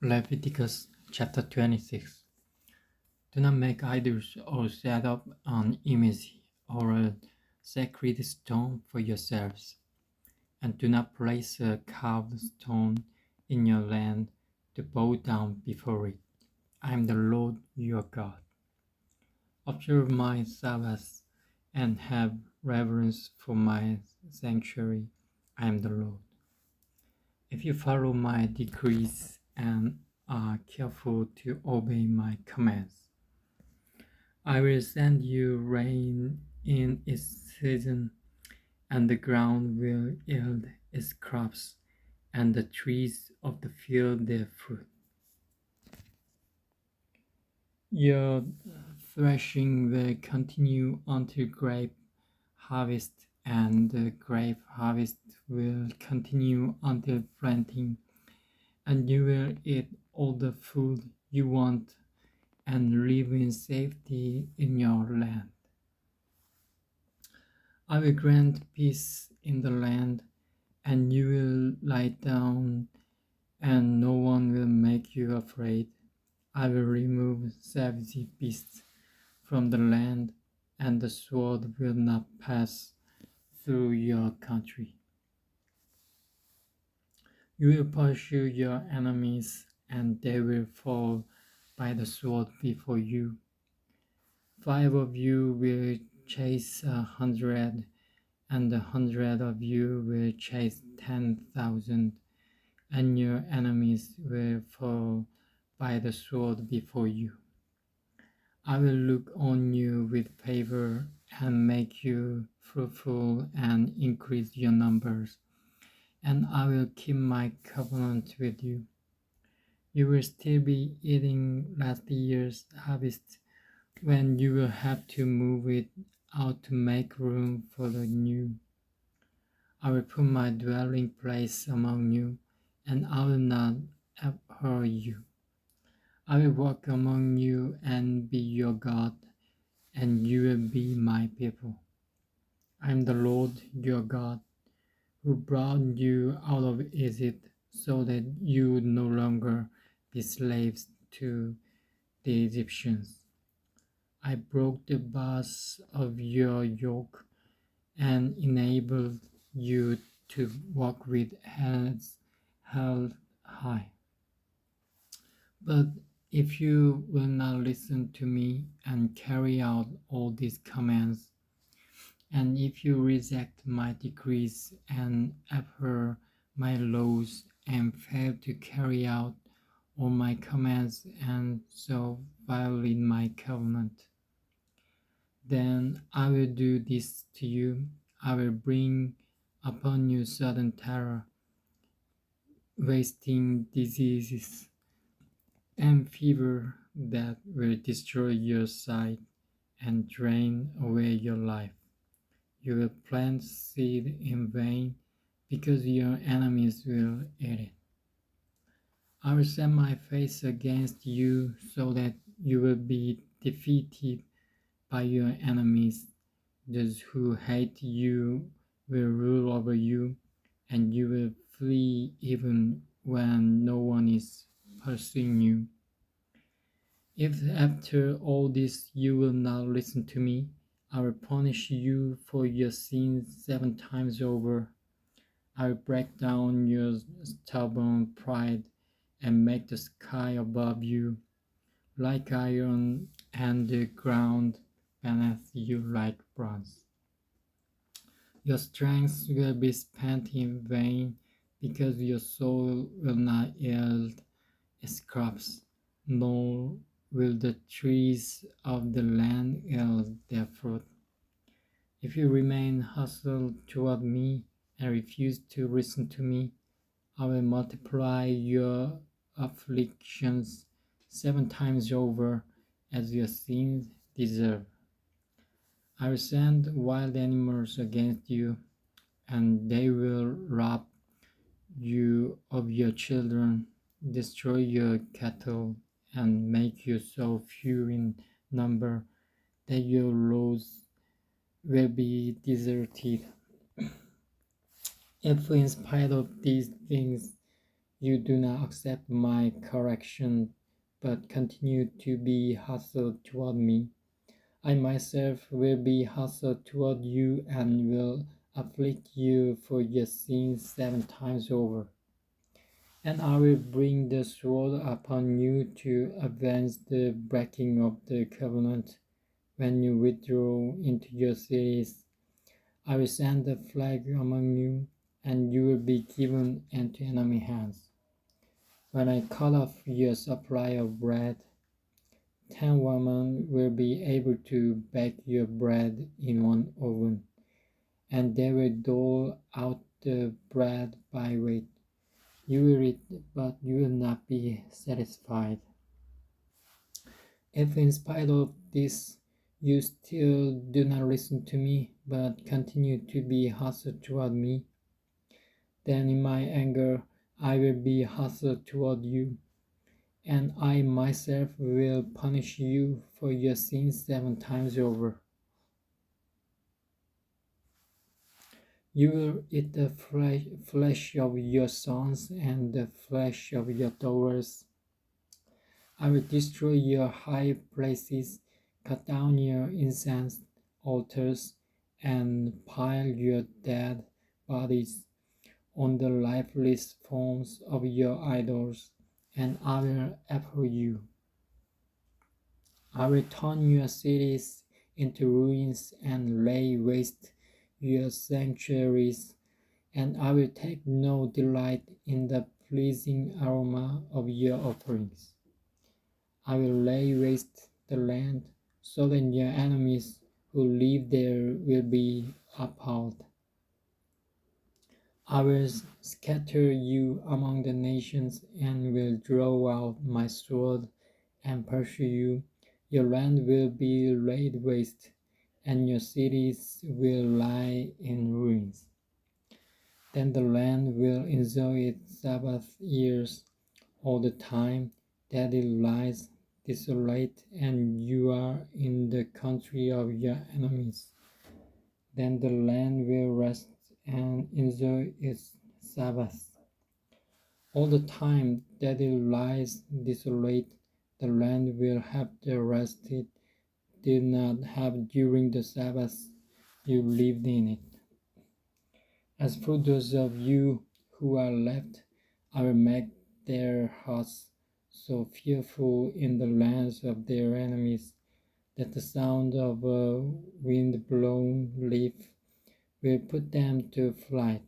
Leviticus chapter 26. Do not make idols or set up an image or a sacred stone for yourselves, and do not place a carved stone in your land to bow down before it. I am the Lord your God. Observe my Sabbaths and have reverence for my sanctuary. I am the Lord. If you follow my decrees and are careful to obey my commands, I will send you rain in its season, and the ground will yield its crops, and the trees of the field their fruit. Your threshing will continue until grape harvest, and the grape harvest will continue until planting, and you will eat all the food you want and live in safety in your land. I will grant peace in the land, and you will lie down, and no one will make you afraid. I will remove savage beasts from the land, and the sword will not pass through your country. You will pursue your enemies, and they will fall by the sword before you. 5 of you will chase 100, and 100 of you will chase 10,000, and your enemies will fall by the sword before you. I will look on you with favor and make you fruitful and increase your numbers, and I will keep my covenant with you. You will still be eating last year's harvest when you will have to move it out to make room for the new. I will put my dwelling place among you, and I will not abhor you. I will walk among you and be your God, and you will be my people. I am the Lord your God, who brought you out of Egypt so that you would no longer be slaves to the Egyptians. I broke the bars of your yoke and enabled you to walk with heads held high. But if you will not listen to me and carry out all these commands, and if you reject my decrees and abhor my laws and fail to carry out all my commands and so violate my covenant, then I will do this to you. I will bring upon you sudden terror, wasting diseases, and fever that will destroy your sight and drain away your life. You will plant seed in vain because your enemies will eat it. I will set my face against you so that you will be defeated by your enemies. Those who hate you will rule over you, and you will flee even when no one is pursuing you. If after all this you will not listen to me, I will punish you for your sins 7 times over. I will break down your stubborn pride and make the sky above you like iron and the ground beneath you like bronze. Your strength will be spent in vain because your soul will not yield its crops, nor will the trees of the land yield their fruit. If you remain hostile toward me and refuse to listen to me, I will multiply your afflictions 7 times over as your sins deserve. I will send wild animals against you, and they will rob you of your children, destroy your cattle, and make you so few in number that your roads will be deserted. If in spite of these things you do not accept my correction, but continue to be hostile toward me, I myself will be hostile toward you and will afflict you for your sins 7 times over. And I will bring the sword upon you to avenge the breaking of the covenant when you withdraw into your cities. I will send a plague among you, and you will be given into enemy hands. When I cut off your supply of bread, 10 women will be able to bake your bread in one oven, and they will dole out the bread by weight. You will eat, but you will not be satisfied. If in spite of this you still do not listen to me, but continue to be hostile toward me, then in my anger I will be hostile toward you, and I myself will punish you for your sins 7 times over. You will eat the flesh of your sons and the flesh of your daughters. I will destroy your high places, cut down your incense altars, and pile your dead bodies on the lifeless forms of your idols, and I will abhor you. I will turn your cities into ruins and lay waste your sanctuaries, and I will take no delight in the pleasing aroma of your offerings. I will lay waste the land, so that your enemies who live there will be appalled. I will scatter you among the nations, and will draw out my sword and pursue you. Your land will be laid waste, and your cities will lie in ruins. Then the land will enjoy its Sabbath years all the time that it lies desolate, and you are in the country of your enemies. Then the land will rest and enjoy its Sabbath. All the time that it lies desolate, the land will have the rest it did not have during the Sabbath you lived in it. As for those of you who are left, I will make their hearts so fearful in the lands of their enemies that the sound of a wind-blown leaf will put them to flight.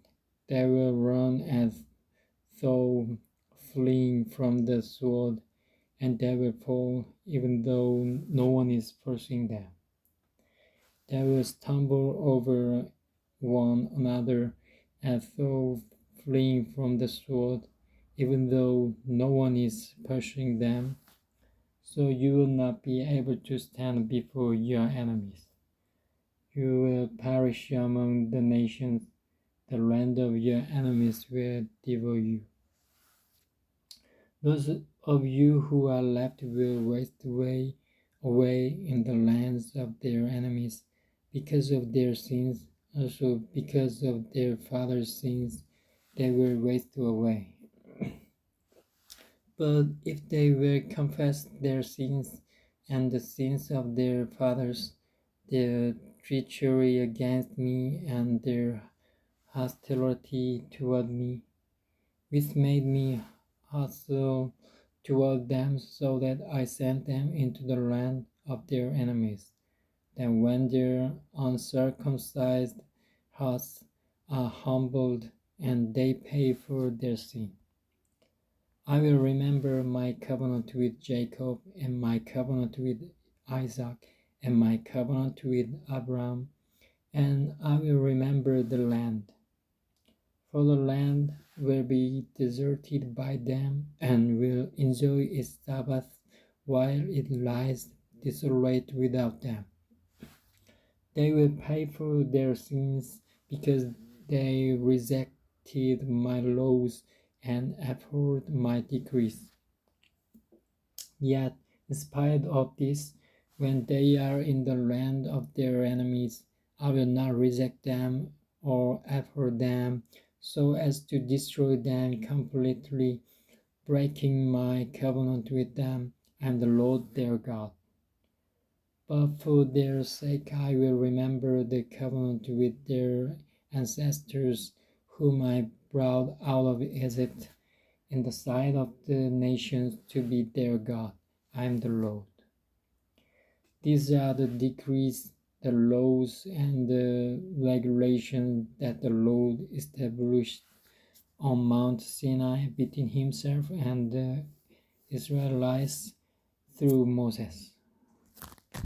They will run as though fleeing from the sword, and they will fall even though no one is pursuing them. They will stumble over one another as though fleeing from the sword, even though no one is pursuing them. So you will not be able to stand before your enemies. You will perish among the nations. The land of your enemies will devour you. Those of you who are left will waste away in the lands of their enemies because of their sins, also because of their fathers' sins, they will waste away. But if they will confess their sins and the sins of their fathers, their treachery against me and their hostility toward me, which made me hostile toward them, so that I sent them into the land of their enemies. Then when their uncircumcised hearts are humbled and they pay for their sin, I will remember my covenant with Jacob and my covenant with Isaac and my covenant with Abraham, and I will remember the land. For the land will be deserted by them and will enjoy its Sabbath while it lies desolate without them. They will pay for their sins because they rejected my laws and abhorred my decrees. Yet, in spite of this, when they are in the land of their enemies, I will not reject them or abhor them, so as to destroy them completely, breaking my covenant with them. I am the Lord their God. But for their sake I will remember the covenant with their ancestors, whom I brought out of Egypt in the sight of the nations to be their God. I am the Lord. These are the decrees, the laws, and the regulations that the Lord established on Mount Sinai between himself and the Israelites through Moses.